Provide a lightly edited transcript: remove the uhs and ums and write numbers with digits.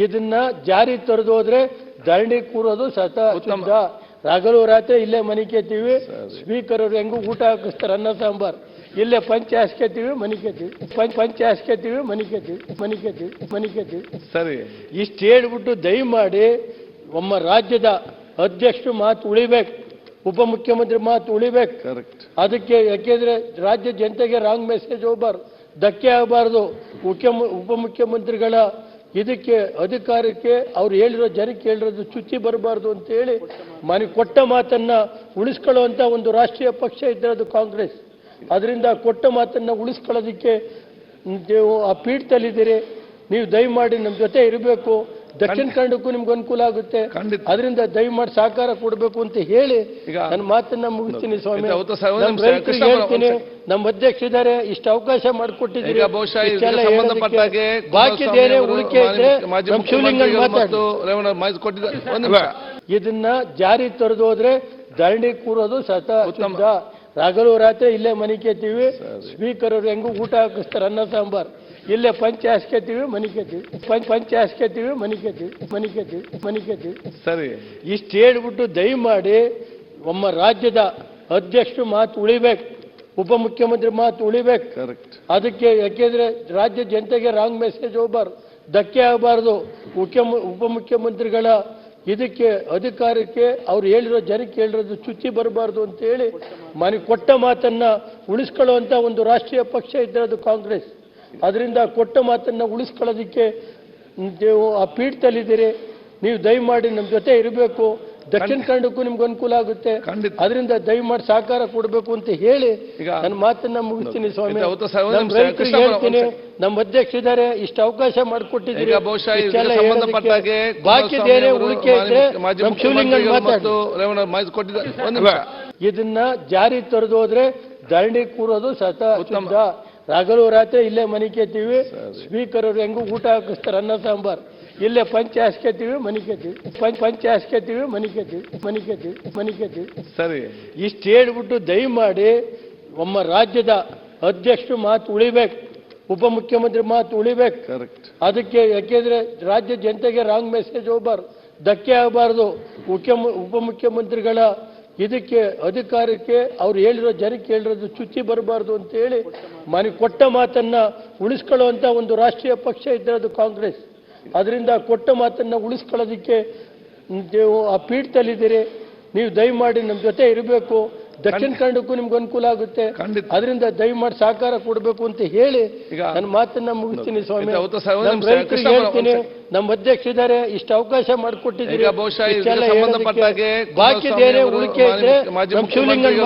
ಇದನ್ನ ಜಾರಿ ತರದು ಹೋದ್ರೆ ಧರಣಿ ಕೂರೋದು ಸತ ಶುದ್ಧ. ಹಗಲು ರಾತ್ರಿ ಇಲ್ಲೇ ಮನೆ ಕೇತೀವಿ. ಸ್ಪೀಕರ್ ಅವ್ರು ಹೆಂಗೂ ಊಟ ಹಾಕಿಸ್ತಾರೆ ಅನ್ನ ಸಾಂಬಾರ್. ಇಲ್ಲೇ ಪಂಚ ಹಾಸ್ಕೇತೀವಿ ಮನೆ ಕೇತೀವಿ. ಪಂಚ ಹಾಸ್ಕೇತೀವಿ ಮನೆ ಕೇತೀವಿ. ಸರಿ, ಇಷ್ಟು ಹೇಳ್ಬಿಟ್ಟು ದಯಮಾಡಿ ಒಮ್ಮ ರಾಜ್ಯದ ಅಧ್ಯಕ್ಷರು ಮಾತು ಉಳಿಬೇಕು, ಉಪಮುಖ್ಯಮಂತ್ರಿ ಮಾತು ಉಳಿಬೇಕು. ಅದಕ್ಕೆ ಯಾಕೆಂದ್ರೆ ರಾಜ್ಯ ಜನತೆಗೆ ರಾಂಗ್ ಮೆಸೇಜ್ ಹೋಗಬಾರ್ದು, ಧಕ್ಕೆ ಆಗಬಾರ್ದು. ಉಪಮುಖ್ಯಮಂತ್ರಿಗಳ ಇದಕ್ಕೆ ಅಧಿಕಾರಕ್ಕೆ ಅವ್ರು ಹೇಳಿರೋ ಜನಕ್ಕೆ ಹೇಳಿರೋದು ಚುಚ್ಚಿ ಬರಬಾರ್ದು ಅಂತ ಹೇಳಿ ಕೊಟ್ಟ ಮಾತನ್ನ ಉಳಿಸ್ಕೊಳ್ಳುವಂತ ಒಂದು ರಾಷ್ಟ್ರೀಯ ಪಕ್ಷ ಇದ್ದಿರೋದು ಕಾಂಗ್ರೆಸ್. ಅದರಿಂದ ಕೊಟ್ಟ ಮಾತನ್ನ ಉಳಿಸ್ಕೊಳ್ಳೋದಕ್ಕೆ ನೀವು ಆ ಪೀಠದಲ್ಲಿದ್ದೀರಿ. ನೀವು ದಯಮಾಡಿ ನಮ್ಮ ಜೊತೆ ಇರಬೇಕು. ದಕ್ಷಿಣ ಕನ್ನಡಕ್ಕೂ ನಿಮ್ಗೆ ಅನುಕೂಲ ಆಗುತ್ತೆ. ಅದರಿಂದ ದಯಮಾಡಿ ಸಹಕಾರ ಕೊಡಬೇಕು ಅಂತ ಹೇಳಿ ನನ್ನ ಮಾತನ್ನ ಮುಗಿಸ್ತೀನಿ ಸ್ವಾಮಿ. ನಮ್ಮ ರೈತರಿಗೆ ಹೇಳ್ತೀನಿ, ನಮ್ಮ ಅಧ್ಯಕ್ಷರಿದ್ದಾರೆ, ಇಷ್ಟು ಅವಕಾಶ ಮಾಡಿಕೊಟ್ಟಿದ್ದೀರಿ. ಬಾಕಿ ಬೇರೆ ಉಳಿಕೆ ಇದ್ರೆ ನಮ್ಮ ಶಿವಲಿಂಗನ್ ಇದನ್ನ ಜಾರಿ ತರದು ಹೋದ್ರೆ ಧರಣಿ ಕೂರೋದು ಸತ ಶುದ್ಧ. ಹಗಲು ರಾತ್ರಿ ಇಲ್ಲೇ ಮನೆ ಕೇತೀವಿ. ಸ್ಪೀಕರ್ ಅವ್ರು ಹೆಂಗೂ ಊಟ ಹಾಕಿಸ್ತಾರೆ ಅನ್ನ ಸಾಂಬಾರ್. ಇಲ್ಲೇ ಪಂಚ ಹಾಸ್ಕೇತೀವಿ ಮನೆ ಕೇತೀವಿ. ಪಂಚ ಹಾಸ್ಕೇತೀವಿ ಮನೆ ಕೇತೀವಿ. ಸರಿ, ಇಷ್ಟು ಹೇಳ್ಬಿಟ್ಟು ದಯಮಾಡಿ ಒಮ್ಮ ರಾಜ್ಯದ ಅಧ್ಯಕ್ಷರು ಮಾತು ಉಳಿಬೇಕು, ಉಪಮುಖ್ಯಮಂತ್ರಿ ಮಾತು ಉಳಿಬೇಕು. ಅದಕ್ಕೆ ಯಾಕೆಂದ್ರೆ ರಾಜ್ಯ ಜನತೆಗೆ ರಾಂಗ್ ಮೆಸೇಜ್ ಹೋಗಬಾರ್ದು, ಧಕ್ಕೆ ಆಗಬಾರ್ದು. ಉಪಮುಖ್ಯಮಂತ್ರಿಗಳ ಇದಕ್ಕೆ ಅಧಿಕಾರಕ್ಕೆ ಅವ್ರು ಹೇಳಿರೋ ಜನಕ್ಕೆ ಹೇಳಿರೋದು ಚುಚ್ಚಿ ಬರಬಾರ್ದು ಅಂತ ಹೇಳಿ ಕೊಟ್ಟ ಮಾತನ್ನ ಉಳಿಸ್ಕೊಳ್ಳುವಂತ ಒಂದು ರಾಷ್ಟ್ರೀಯ ಪಕ್ಷ ಇದ್ದಿರೋದು ಕಾಂಗ್ರೆಸ್. ಅದರಿಂದ ಕೊಟ್ಟ ಮಾತನ್ನ ಉಳಿಸ್ಕೊಳ್ಳೋದಕ್ಕೆ ನೀವು ಆ ಪೀಠದಲ್ಲಿದ್ದೀರಿ. ನೀವು ದಯಮಾಡಿ ನಮ್ಮ ಜೊತೆ ಇರಬೇಕು. ದಕ್ಷಿಣ ಕನ್ನಡಕ್ಕೂ ನಿಮ್ಗೆ ಅನುಕೂಲ ಆಗುತ್ತೆ. ಅದರಿಂದ ದಯಮಾಡಿ ಸಹಕಾರ ಕೊಡಬೇಕು ಅಂತ ಹೇಳಿ ನನ್ನ ಮಾತನ್ನ ಮುಗಿಸ್ತೀನಿ ಸ್ವಾಮಿ. ನಮ್ಮ ರೈತರಿಗೆ ಹೇಳ್ತೀನಿ, ನಮ್ಮ ಅಧ್ಯಕ್ಷರಿದ್ದಾರೆ, ಇಷ್ಟು ಅವಕಾಶ ಮಾಡಿಕೊಟ್ಟಿದ್ದೀರಿ. ಬಾಕಿ ಬೇರೆ ಉಳಿಕೆ ಇದ್ರೆ ನಮ್ಮ ಶಿವಲಿಂಗನ್ ಇದನ್ನ ಜಾರಿ ತರದು ಹೋದ್ರೆ ಧರಣಿ ಕೂರೋದು ಸತ ಶುದ್ಧ. ಹಗಲು ರಾತ್ರಿ ಇಲ್ಲೇ ಮನೆ ಕೇತೀವಿ. ಸ್ಪೀಕರ್ ಅವ್ರು ಹೆಂಗೂ ಊಟ ಹಾಕಿಸ್ತಾರೆ ಅನ್ನ ಸಾಂಬಾರ್. ಇಲ್ಲೇ ಪಂಚ ಹಾಸ್ಕೇತೀವಿ ಮನೆ ಕೇತೀವಿ. ಪಂಚ ಹಾಸ್ಕೇತೀವಿ ಮನೆ ಕೇತೀವಿ. ಸರಿ, ಇಷ್ಟು ಹೇಳ್ಬಿಟ್ಟು ದಯಮಾಡಿ ಒಮ್ಮ ರಾಜ್ಯದ ಅಧ್ಯಕ್ಷರು ಮಾತು ಉಳಿಬೇಕು, ಉಪಮುಖ್ಯಮಂತ್ರಿ ಮಾತು ಉಳಿಬೇಕು. ಅದಕ್ಕೆ ಯಾಕೆಂದ್ರೆ ರಾಜ್ಯ ಜನತೆಗೆ ರಾಂಗ್ ಮೆಸೇಜ್ ಹೋಗಬಾರ್ದು, ಧಕ್ಕೆ ಆಗಬಾರ್ದು. ಉಪಮುಖ್ಯಮಂತ್ರಿಗಳ ಇದಕ್ಕೆ ಅಧಿಕಾರಕ್ಕೆ ಅವ್ರು ಹೇಳಿರೋ ಜನಕ್ಕೆ ಹೇಳಿರೋದು ಚುಚ್ಚಿ ಬರಬಾರ್ದು ಅಂತ ಹೇಳಿ ಕೊಟ್ಟ ಮಾತನ್ನ ಉಳಿಸ್ಕೊಳ್ಳುವಂತ ಒಂದು ರಾಷ್ಟ್ರೀಯ ಪಕ್ಷ ಇದ್ದಿರೋದು ಕಾಂಗ್ರೆಸ್. ಅದರಿಂದ ಕೊಟ್ಟ ಮಾತನ್ನ ಉಳಿಸ್ಕೊಳ್ಳೋದಕ್ಕೆ ನೀವು ಆ ಪೀಠದಲ್ಲಿದ್ದೀರಿ. ನೀವು ದಯಮಾಡಿ ನಮ್ಮ ಜೊತೆ ಇರಬೇಕು. ದಕ್ಷಿಣ ಕನ್ನಡಕ್ಕೂ ನಿಮ್ಗೆ ಅನುಕೂಲ ಆಗುತ್ತೆ. ಅದರಿಂದ ದಯಮಾಡಿ ಸಹಕಾರ ಕೊಡಬೇಕು ಅಂತ ಹೇಳಿ ನನ್ನ ಮಾತನ್ನ ಮುಗಿಸ್ತೀನಿ ಸ್ವಾಮಿ. ನಮ್ಮ ರೈತರಿಗೆ ಹೇಳ್ತೀನಿ, ನಮ್ಮ ಅಧ್ಯಕ್ಷರಿದ್ದಾರೆ, ಇಷ್ಟು ಅವಕಾಶ ಮಾಡಿಕೊಟ್ಟಿದ್ದೀರಿ. ಬಾಕಿ ಬೇರೆ ಉಳಿಕೆ ಇದ್ರೆ ನಮ್ಮ ಶಿವಲಿಂಗನ್